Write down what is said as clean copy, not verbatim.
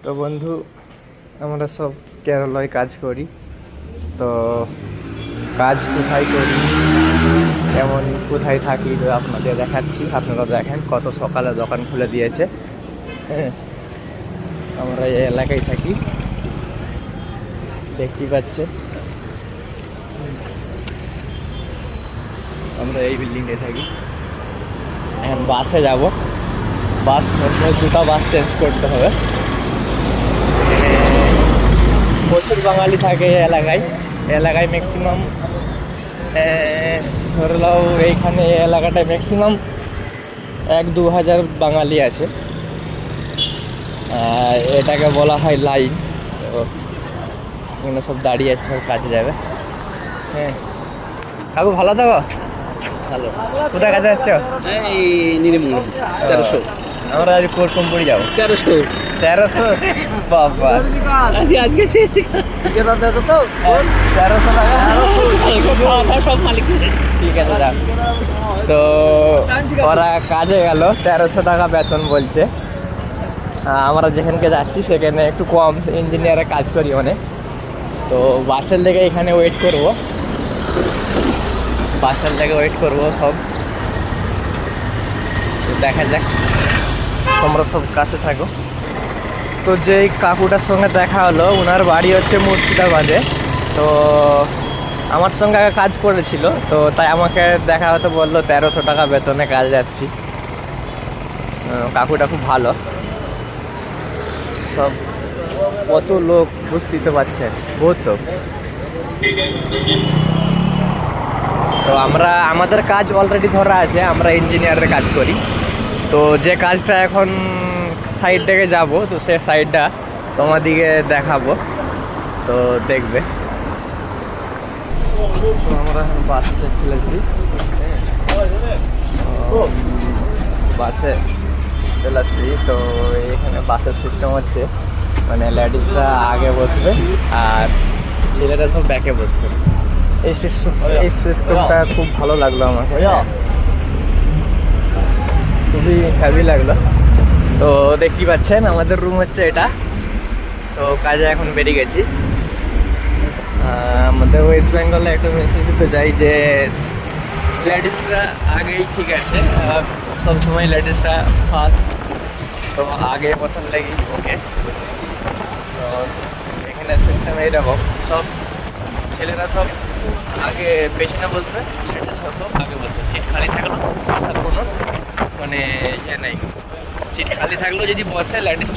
তো বন্ধু, আমরা সব কেরালায় কাজ করি। তো কাজ কোথায় করি, কেমন কোথায় থাকি তো আপনাদের দেখাচ্ছি। আপনারা দেখেন কত সকালে দোকান খুলে দিয়েছে। হ্যাঁ, আমরা এই এলাকায় থাকি, দেখতেই পাচ্ছে। আমরা এই বিল্ডিংয়ে থাকি। এখন বাসে যাব, বাস ধরলে দুটো বাস চেঞ্জ করতে হবে। প্রচুর বাঙালি থাকে এই এলাকায় ম্যাক্সিমাম ধরে নাও এইখানে এই এলাকাটায় ম্যাক্সিমাম 1-2 হাজার বাঙালি আছে। এটাকে বলা হয় লাইন। তো এখানে সব দাঁড়িয়ে আছে, সব কাজে যাবে। হ্যাঁ কাকু, ভালো থাকো। ভালো। কোথায় কাজে যাচ্ছ? এই নিরিমঙ্গল 1300। আমরা আজ কোরকুমপুরি যাবো। 1300 বাবা, আজকে সে 1300 টাকা সব মালিক। ঠিক আছে যাক। তো ওরা কাজে গেল, 1300 টাকা বেতন বলছে। আমরা যেখানকে যাচ্ছি সেখানে একটু কম, ইঞ্জিনিয়ারে কাজ করি অনেক। তো বাসের লেগে এখানে ওয়েট করব, সব তো দেখা যাক। তোমরা সব কাছে থাকো। তো যেই কাকুটার সঙ্গে দেখা হলো, ওনার বাড়ি হচ্ছে মুর্শিদাবাদে। তো আমার সঙ্গে আগে কাজ করেছিল, তো তাই আমাকে দেখা হতে বললো 1300 টাকা বেতনে কাজ যাচ্ছি। কাকুটা খুব ভালো। সব কত লোক বুঝতেই তো পারছেন, বহুত লোক। তো আমাদের কাজ অলরেডি ধরা আছে, আমরা ইঞ্জিনিয়ারের কাজ করি। তো যে কাজটা এখন সাইড থেকে যাব, তো সে সাইডটা তোমাদিকে দেখাবো, তো দেখবে। তো আমরা এখন বাসে চলেছি, বাসে চলে আসছি। তো এখানে বাসের সিস্টেম হচ্ছে মানে লেডিসরা আগে বসবে আর ছেলেরা সব ব্যাকে বসবে। এই সিস্টেমটা খুব ভালো লাগলো আমাকে, খুবই হ্যাভি লাগলো। তো দেখতে পাচ্ছেন আমাদের রুম হচ্ছে এটা। তো কাজে এখন বেরিয়ে গেছি। আমাদের ওয়েস্ট বেঙ্গলে একটা মেসেজ দিতে যাই যে লেডিসরা আগেই ঠিক আছে, সবসময় লেডিসরা ফার্স্ট, তো আগে বসার লাগি ওকে। তো এখানে সিস্টেম এইরকম, সব ছেলেরা সব আগে পেছনে বসবে, লেডিসরা সব আগে বসবে। সিট খালি থাকলো বসার কোনো মানে ইয়ে নেই, সিট খালি থাকলেও যদি বসে লেডিস